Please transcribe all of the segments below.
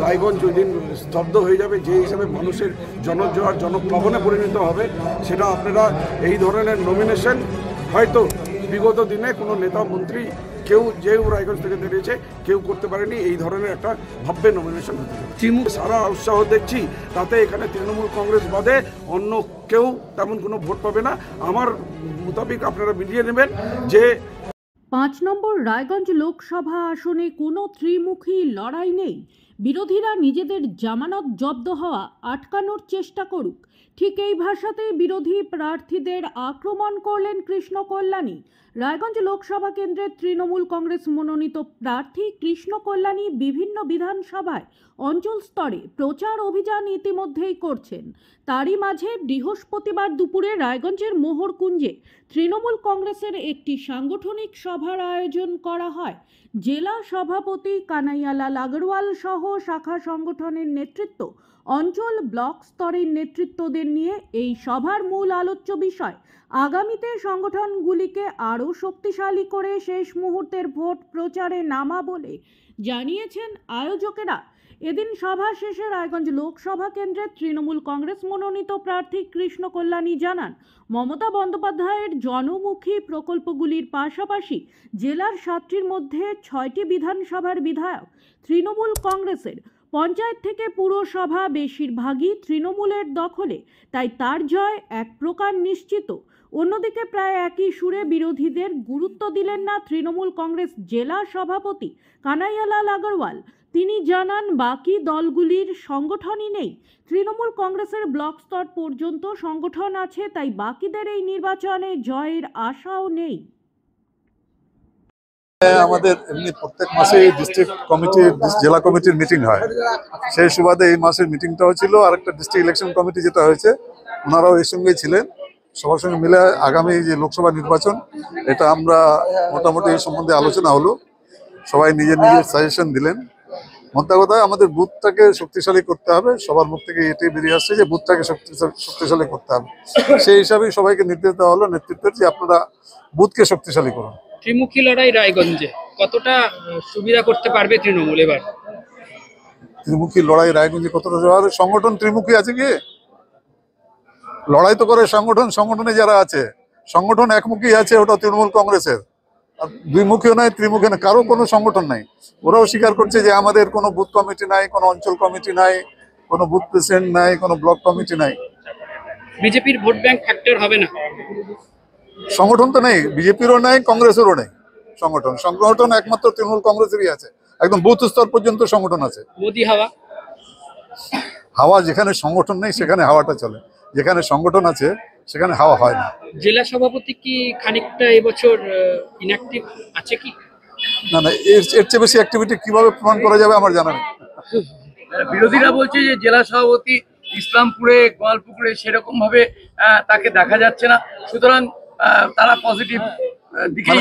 রায়গঞ্জ ওই দিন স্তব্ধ হয়ে যাবে, যে হিসাবে মানুষের জনজোয়ার জনপ্লাবনে পরিণত হবে, সেটা আপনারা এই ধরনের নমিনেশন হয়তো বিগত দিনে কোনো নেতা মন্ত্রী কেউ যেও রায়গঞ্জ থেকে দাঁড়িয়েছে কেউ করতে পারেনি। এই ধরনের একটা ভব্য নমিনেশন হতে পারে। সারা উৎসাহ দেখছি, তাতে এখানে তৃণমূল কংগ্রেস বাদে অন্য কেউ তেমন কোনো ভোট পাবে না। আমার মোতাবেক আপনারা মিলিয়ে নেবেন যে 5 নম্বর রায়গঞ্জ লোকসভা আসনে কোনো ত্রিমুখী লড়াই নেই। বিরোধীরা নিজেদের জামানত জব্দ হওয়া আটকানোর চেষ্টা করুক, ঠিক এই ভাষাতেই বিরোধী প্রার্থীদের আক্রমণ করলেন কৃষ্ণ কল্যাণী। রায়গঞ্জ লোকসভা কেন্দ্রের তৃণমূল কংগ্রেস মনোনীত প্রার্থী কৃষ্ণ কল্যাণী বিভিন্ন বিধানসভায় অঞ্চল স্তরে প্রচার অভিযান ইতিমধ্যেই করছেন। তারই মাঝে বৃহস্পতিবার দুপুরে রায়গঞ্জের মোহরকুঞ্জে তৃণমূল কংগ্রেসের একটি সাংগঠনিক সভার আয়োজন করা হয়। জেলা সভাপতি কানাইয়ালাল আগরওয়াল সহ শাখা সংগঠনের নেতৃত্ব, অঞ্চল ব্লক স্তরের নেতৃত্বদের নিয়ে এই সভার মূল আলোচ্য বিষয় আগামীতে সংগঠনগুলিকে আরও শক্তিশালী করে শেষ মুহূর্তের ভোট প্রচারে নামা বলে জানিয়েছেন আয়োজকেরা। এদিন সভা শেষে রায়গঞ্জ লোকসভা কেন্দ্রের তৃণমূল কংগ্রেস মনোনীত প্রার্থী কৃষ্ণ কল্যাণী জানান, মমতা বন্দ্যোপাধ্যায়ের জনমুখী প্রকল্পগুলির পাশাপাশি জেলার 7টির মধ্যে 6টি বিধানসভার বিধায়ক তৃণমূল কংগ্রেসের। পঞ্চায়েত থেকে পুরসভা বেশিরভাগই তৃণমূলের দখলে, তাই তার জয় এক প্রকার নিশ্চিত। অন্যদিকে প্রায় একই সুরে বিরোধীদের গুরুত্ব দিলেন না তৃণমূল কংগ্রেস জেলা সভাপতি কানাইয়ালাল আগরওয়াল। তিনি জানান, বাকি দলগুলির সংগঠনই নেই। তৃণমূল কংগ্রেসের ব্লক স্তর পর্যন্ত সংগঠন আছে, তাই বাকিদের এই নির্বাচনে জয়ের আশাও নেই। আমাদের এমনি প্রত্যেক মাসে ডিস্ট্রিক্ট কমিটির জেলা কমিটির মিটিং হয়, সেই সুবাদে এই মাসের মিটিংটাও ছিল। আর একটা ডিস্ট্রিক্ট ইলেকশন কমিটি যেটা হয়েছে, ওনারাও এর সঙ্গেই ছিলেন। সবার সঙ্গে মিলে আগামী যে লোকসভা নির্বাচন, এটা আমরা মোটামুটি এই সম্বন্ধে আলোচনা হলো, সবাই নিজের নিজের সাজেশন দিলেন। মোদ্দা কথা, আমাদের বুথটাকে শক্তিশালী করতে হবে। সবার মুখ থেকে এটাই বেরিয়ে আসছে যে বুথটাকে শক্তিশালী করতে হবে। সেই হিসাবেই সবাইকে নির্দেশ দেওয়া হলো নেতৃত্বের, যে আপনারা বুথকে শক্তিশালী করুন। ত্রিমুখী লড়াই রায়গঞ্জে কতটা সুবিধা করতে পারবে তৃণমূল এবার? ত্রিমুখী লড়াই রায়গঞ্জে কতটা সংগঠন ত্রিমুখী আছে কি? লড়াই তো করে সংগঠন, সংগঠনে যারা আছে সংগঠন একমুখী আছে, ওটা তৃণমূল কংগ্রেসের। আর দুইমুখীও নাই, ত্রিমুখী নাই, কারো কোনো সংগঠন নাই। ওরাও স্বীকার করছে যে আমাদের কোনো বুথ কমিটি নাই, কোনো অঞ্চল কমিটি নাই, কোনো বুথ প্রেসিডেন্ট নাই, কোনো ব্লক কমিটি নাই। বিজেপির ভোট ব্যাংক ফ্যাক্টর হবে না? সংগঠন তো নেই, বিজেপিরও নাই, কংগ্রেসেরও নেই সংগঠন। সংগঠন একমাত্র তৃণমূল কংগ্রেসেরই আছে, একদম বুথ স্তর পর্যন্ত সংগঠন আছে। মোদি হাওয়া? হাওয়া যেখানে সংগঠন নেই সেখানে হাওয়াটা চলে, যেখানে সংগঠন আছে সেখানে হাওয়া হয় না। জেলা সভাপতি কি খানিকটা এবছর ইনঅ্যাক্টিভ আছে কি? না না, এর চেয়ে বেশি অ্যাক্টিভিটি কিভাবে প্রমাণ করা যাবে আমার জানা নেই। বিরোধীরা বলছে যে জেলা সভাপতি ইসলামপুরে, গোয়ালপুকুরে সেরকম ভাবে তাকে দেখা যাচ্ছে না, সুতরাং তারা পজিটিভ দিকে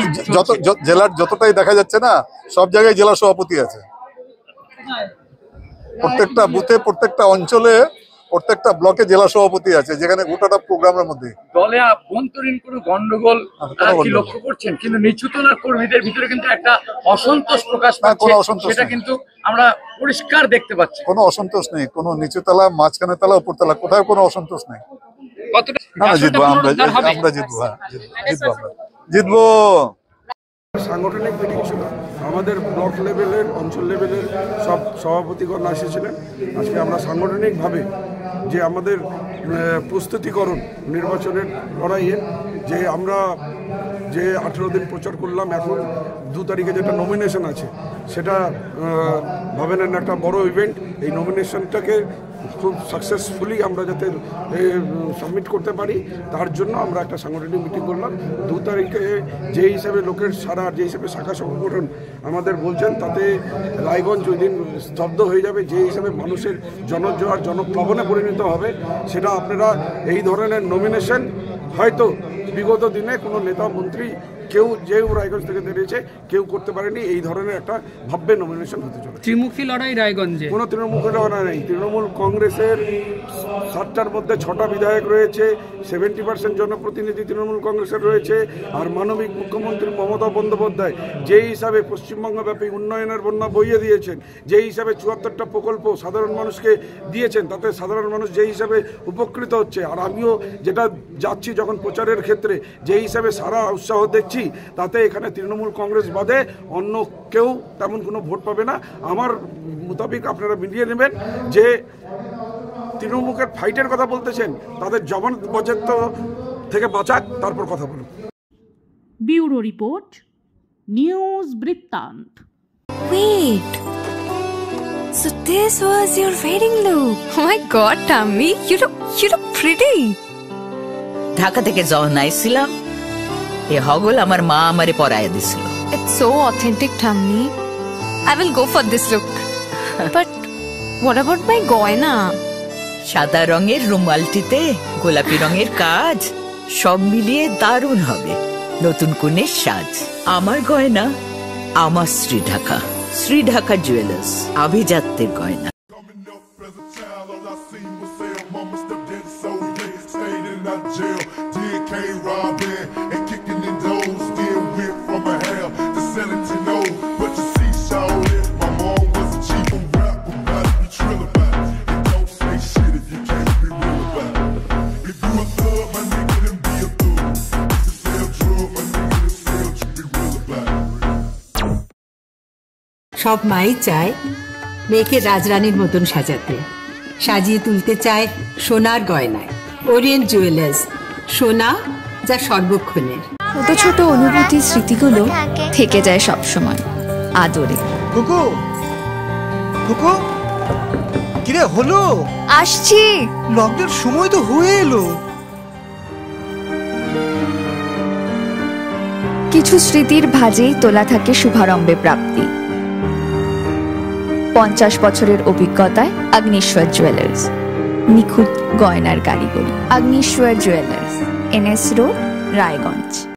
জেলার যতটাই দেখা যাচ্ছে না, সব জায়গায় জেলা সভাপতি আছে। প্রত্যেকটা বুথে, প্রত্যেকটা অঞ্চলে, প্রত্যেকটা ব্লকে জেলা সভাপতি আছে, যেখানে গোটাটা প্রোগ্রামের মধ্যে। দলে আভ্যন্তরীণ কোনো গন্ডগোল কি লক্ষ্য করছেন? কিন্তু নিচুতলার কর্মীদের ভিতরে কিন্তু একটা অসন্তোষ প্রকাশ পাচ্ছে, সেটা কিন্তু আমরা পরিষ্কার দেখতে পাচ্ছি। কোনো অসন্তোষ নেই, কোনো নিচুতলা, মাঝখানে তলা, উপরতলা, কোথাও কোনো অসন্তোষ নেই। না, জিতবো আমরা, আমরা জিতবো, হ্যাঁ জিতবো, আমরা জিতবো। সাংগঠনিক মিটিং ছিল, আমাদের ব্লক লেভেলের, অঞ্চল লেভেলের সব সভাপতিগণ এসেছিলেন। আজকে আমরা সাংগঠনিকভাবে যে আমাদের প্রস্তুতিকরণ নির্বাচনের লড়াইয়ে, যে আমরা যে 18 দিন প্রচার করলাম, এখন 2 তারিখে যেটা নমিনেশন আছে, সেটা ভাবেন একটা বড় ইভেন্ট। এই নমিনেশনটাকে খুব সাকসেসফুলি আমরা যাতে সাবমিট করতে পারি, তার জন্য আমরা একটা সাংগঠনিক মিটিং করলাম। 2 তারিখে যে হিসাবে লোকের সারা, যে হিসাবে শাখা সংগঠন আমাদের বলছেন, তাতে রায়গঞ্জ ওই দিন স্তব্ধ হয়ে যাবে, যে হিসাবে মানুষের জনজোয়ার জনপ্লাবনে পরিণত হবে, সেটা আপনারা এই ধরনের নমিনেশন হয়তো বিগত দিনে কোনো নেতা মন্ত্রী যেও রায়গঞ্জ থেকে দাঁড়িয়েছে কেউ করতে পারেনি এই ধরনের একটা ভাব্য নমিনেশন হতে চলে। ত্রিমুখী লড়াই রায়গঞ্জে কোনো তৃণমূল লড়াই নেই। তৃণমূল কংগ্রেসের 7টার মধ্যে 6টা বিধায়ক রয়েছে, 70% জনপ্রতিনিধি তৃণমূল কংগ্রেসের রয়েছে। আর মানবিক মুখ্যমন্ত্রী মমতা বন্দ্যোপাধ্যায় যে হিসাবে পশ্চিমবঙ্গব্যাপী উন্নয়নের বন্যা বইয়ে দিয়েছেন, যে হিসাবে 74টা প্রকল্প সাধারণ মানুষকে দিয়েছেন, তাতে সাধারণ মানুষ যে হিসাবে উপকৃত হচ্ছে। আর আমিও যেটা যাচ্ছি যখন প্রচারের ক্ষেত্রে যে হিসাবে সারা উৎসাহ দেখছি, তাতে এখানে তৃণমূল কংগ্রেস বাদে অন্য কেউ তেমন কোনো ভোট পাবে না। আমার মোতাবিক আপনারা মিলিয়ে নেবেন যে তৃণমূলের ফাইটের কথা বলতেছেন, তাদের জমানত বাজেট থেকে বাঁচাক, তারপর কথা বলুন। ব্যুরো রিপোর্ট, নিউজ বৃত্তান্ত। Wait. So this was your wedding look. Oh my god, Tammy, you look pretty. Dhaka থেকে যখন আইছিলাম এ হগল আমার মা আমারে পরাইয়া দিছিল। It's so authentic, Tammy. I will go for this look. But what about my goina? সাদা রঙের রুমালটিতে গোলাপি রঙের কাজ, সব মিলিয়ে দারুণ হবে নতুন কনের সাজ। আমার গয়না আমার শ্রী ঢাকা জুয়েলার্স, আভিজাত্যের গয়না। সব মাই চায় মেয়েকে রাজরানীর মতন সাজাতে, সাজিয়ে তুলতে চায় সোনার গয়নায়। ওরিয়েন্ট জুয়েলার্স, সোনা যা সর্বক্ষণের। ছোট ছোট অনুভূতি, স্মৃতিগুলো থেকে যায় সব সময় আদরে। কুকু কুকু কিরে হলো? আসছি। লকডাউন সময় তো হয়ে এলো। কিছু স্মৃতির ভাজেই তোলা থাকে শুভারম্ভে প্রাপ্তি। 50 বছরের অভিজ্ঞতায় অগ্নিশ্বর জুয়েলার্স, নিখুঁত গয়নার কারিগরি। Agnishwar jewellers, NS road, Raiganj.